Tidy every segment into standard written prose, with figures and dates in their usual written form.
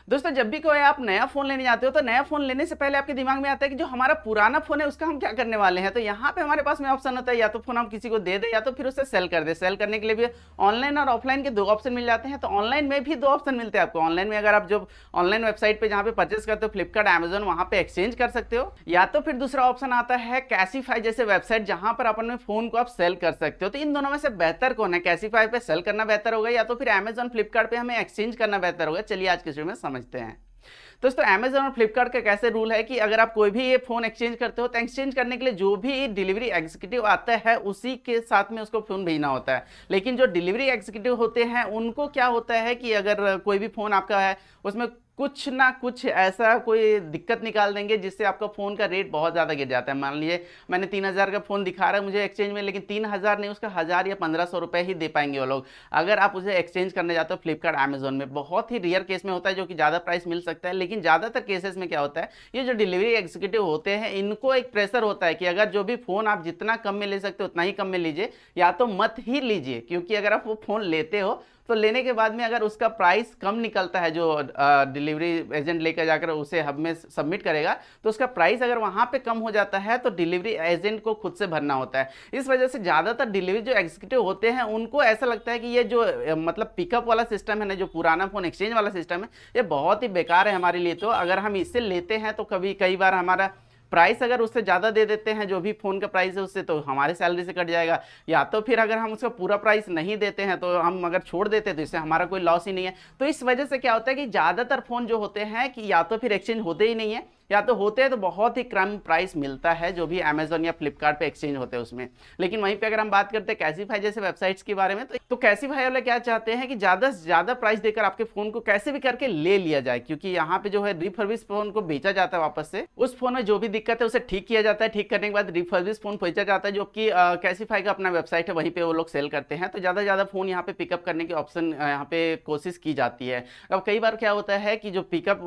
दोस्तों जब भी कोई आप नया फोन लेने जाते हो तो नया फोन लेने से पहले आपके दिमाग में आता है कि जो हमारा पुराना फोन है उसका हम क्या करने वाले हैं। तो यहाँ पे हमारे पास में ऑप्शन होता है, या तो फोन हम किसी को दे दे या तो फिर उसे सेल कर दे। सेल करने के लिए भी ऑनलाइन और ऑफलाइन के दो ऑप्शन मिल जाते हैं। तो ऑनलाइन में भी दो ऑप्शन मिलते हैं आपको। ऑनलाइन में अगर आप जो ऑनलाइन वेबसाइट पे जहाँ पे परचेस करते हो, फ्लिपकार्ट, अमेजन, वहाँ पे एक्सचेंज कर सकते हो। या तो फिर दूसरा ऑप्शन आता है कैसीफाई जैसे वेबसाइट, जहाँ पर अपने फोन को आप सेल कर सकते हो। तो इन दोनों में से बेहतर कौन है? कैसीफाई पे सेल करना बेहतर होगा या तो फिर अमेजन, फ्लिपकार्ट पे हमें एक्सचेंज करना बेहतर होगा? चलिए आज के वीडियो में समझते हैं। दोस्तों अमेजन और फ्लिपकार्ट का कैसे रूल है कि अगर आप कोई भी ये फोन एक्सचेंज करते हो तो एक्सचेंज करने के लिए जो भी डिलीवरी एग्जीक्यूटिव आता है उसी के साथ में उसको फोन भेजना होता है। लेकिन जो डिलीवरी एग्जीक्यूटिव होते हैं उनको क्या होता है कि अगर कोई भी फोन आपका है उसमें कुछ ना कुछ ऐसा कोई दिक्कत निकाल देंगे जिससे आपका फ़ोन का रेट बहुत ज़्यादा गिर जाता है। मान लीजिए मैंने 3000 का फ़ोन दिखा रहा है मुझे एक्सचेंज में, लेकिन 3000 नहीं, उसका 1000 या 1500 रुपये ही दे पाएंगे वो लोग अगर आप उसे एक्सचेंज करने जाते हो फ्लिपकार्ट, अमेजोन में। बहुत ही रेयर केस में होता है जो कि ज़्यादा प्राइस मिल सकता है, लेकिन ज़्यादातर केसेस में क्या होता है, ये जो डिलीवरी एग्जीक्यूटिव होते हैं इनको एक प्रेशर होता है कि अगर जो भी फ़ोन आप जितना कम में ले सकते हो उतना ही कम में लीजिए, या तो मत ही लीजिए। क्योंकि अगर आप वो फ़ोन लेते हो तो लेने के बाद में अगर उसका प्राइस कम निकलता है, जो डिलीवरी एजेंट लेकर जाकर उसे हब में सबमिट करेगा, तो उसका प्राइस अगर वहां पे कम हो जाता है तो डिलीवरी एजेंट को खुद से भरना होता है। इस वजह से ज़्यादातर डिलीवरी जो एग्जीक्यूटिव होते हैं उनको ऐसा लगता है कि ये जो मतलब पिकअप वाला सिस्टम है ना, जो पुराना फ़ोन एक्सचेंज वाला सिस्टम है, ये बहुत ही बेकार है हमारे लिए। तो अगर हम इससे लेते हैं तो कई बार हमारा प्राइस अगर उससे ज़्यादा दे देते हैं, जो भी फ़ोन का प्राइस है उससे, तो हमारे सैलरी से कट जाएगा। या तो फिर अगर हम उसका पूरा प्राइस नहीं देते हैं तो हम अगर छोड़ देते हैं तो इससे हमारा कोई लॉस ही नहीं है। तो इस वजह से क्या होता है कि ज़्यादातर फ़ोन जो होते हैं कि या तो फिर एक्सचेंज होते ही नहीं है, या तो होते हैं तो बहुत ही कम प्राइस मिलता है जो भी अमेजोन या फ्लिपकार्ट पे एक्सचेंज होते हैं उसमें। लेकिन वहीं पे अगर हम बात करते हैं कैसीफाई जैसे वेबसाइट्स के बारे में, तो कैसीफाई वाले क्या चाहते हैं कि ज़्यादा से ज़्यादा प्राइस देकर आपके फ़ोन को कैसे भी करके ले लिया जाए। क्योंकि यहाँ पे जो है रिफर्बिश फ़ोन को बेचा जाता है वापस से, उस फोन में जो भी दिक्कत है उसे ठीक किया जाता है, ठीक करने के बाद रिफर्बिश फ़ोन बेचा जाता है, जो कि कैसीफाई का अपना वेबसाइट है, वहीं पे वो लोग सेल करते हैं। तो ज़्यादा से ज़्यादा फ़ोन यहाँ पे पिकअप करने की ऑप्शन यहाँ पे कोशिश की जाती है। अब कई बार क्या होता है कि जो पिकअप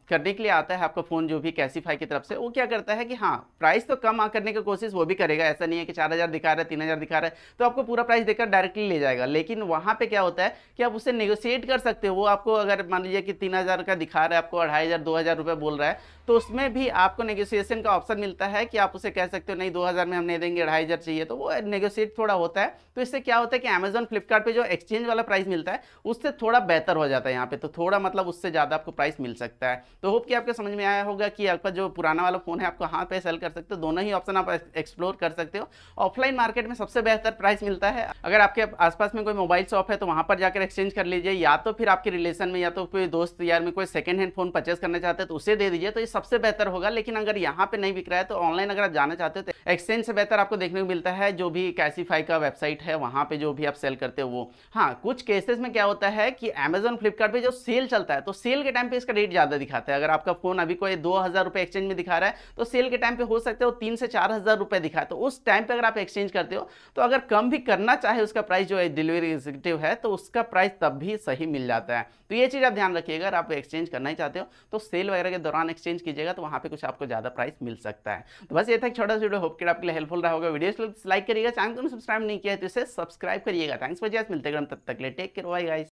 करने के लिए आता है आपका फ़ोन जो भी कैसीफाई की तरफ से, वो क्या करता है कि हाँ प्राइस तो कम करने की कोशिश वो भी करेगा। ऐसा नहीं है कि 4000 दिखा रहा है, 3000 दिखा रहा है तो आपको पूरा प्राइस देकर डायरेक्टली ले जाएगा। लेकिन वहाँ पे क्या होता है कि आप उससे नेगोशिएट कर सकते हो। वो आपको अगर मान लीजिए कि 3000 का दिखा रहा है, आपको 2500 2000 रुपये बोल रहा है, तो उसमें भी आपको नेगोशिएशन का ऑप्शन मिलता है कि आप उसे कह सकते हो नहीं 2000 में हम नहीं देंगे, 2500 चाहिए। तो वो नेगोशिएट थोड़ा होता है। तो इससे क्या होता है कि अमेजन, फ्लिपकार्ट पे जो एक्सचेंज वाला प्राइस मिलता है उससे थोड़ा बेहतर हो जाता है यहाँ पे। तो थोड़ा मतलब उससे ज़्यादा आपको प्राइस मिल सकता है। तो होप कि आपको समझ में आया होगा कि आपका जो पुराना वाला फ़ोन है आप कहाँ पे सेल कर सकते हो। दोनों ही ऑप्शन आप एक्सप्लोर कर सकते हो। ऑफलाइन मार्केट में सबसे बेहतर प्राइस मिलता है। अगर आपके आसपास में कोई मोबाइल शॉप है तो वहाँ पर जाकर एक्सचेंज कर लीजिए, या तो फिर आपके रिलेशन में या तो कोई दोस्त यार में कोई सेकंड हैंड फ़ोन परचेस करना चाहते हैं तो उसे दे दीजिए, तो ये सबसे बेहतर होगा। लेकिन अगर यहाँ पे नहीं बिक रहा है तो ऑनलाइन अगर आप जाना चाहते हो तो एक्सचेंज से बेहतर आपको देखने को मिलता है जो भी कैसीफाई का वेबसाइट है, वहाँ पे जो भी आप सेल करते हो वो। हाँ, कुछ केसेस में क्या होता है कि अमेजन, फ्लिपकार्ट पे जो सेल चलता है तो सेल के टाइम पे इसका रेट ज़्यादा दिखाता है। अगर आपका फ़ोन अभी कोई 2000 रुपये एक्सचेंज में दिखा रहा है तो सेल के टाइम पे हो सकता है वो 3 से 4000 रुपये दिखाए। तो उस टाइम पे अगर आप एक्सचेंज करते हो तो अगर कम भी करना चाहे उसका प्राइस जो है डिलीवरी एग्जीक्यूटिव है, तो उसका प्राइस तब भी सही मिल जाता है। तो ये चीज़ आप ध्यान रखिएगा, अगर आप एक्सचेंज करना ही चाहते हो तो सेल वगैरह के दौरान एक्सचेंज कीजिएगा, तो वहाँ पे कुछ आपको ज़्यादा प्राइस मिल सकता है। तो बस ये था एक छोटा सा वीडियो, होप कि आपके लिए हेल्पफुल रहा होगा। वीडियो लाइक करिएगा, चैनल को सब्सक्राइब नहीं किया है तो इसे सब्सक्राइब करिएगा। थैंक्स फॉर वॉचिंग, मिलते हैं तब तक के लिए, टेक केयर, बाय गाइस।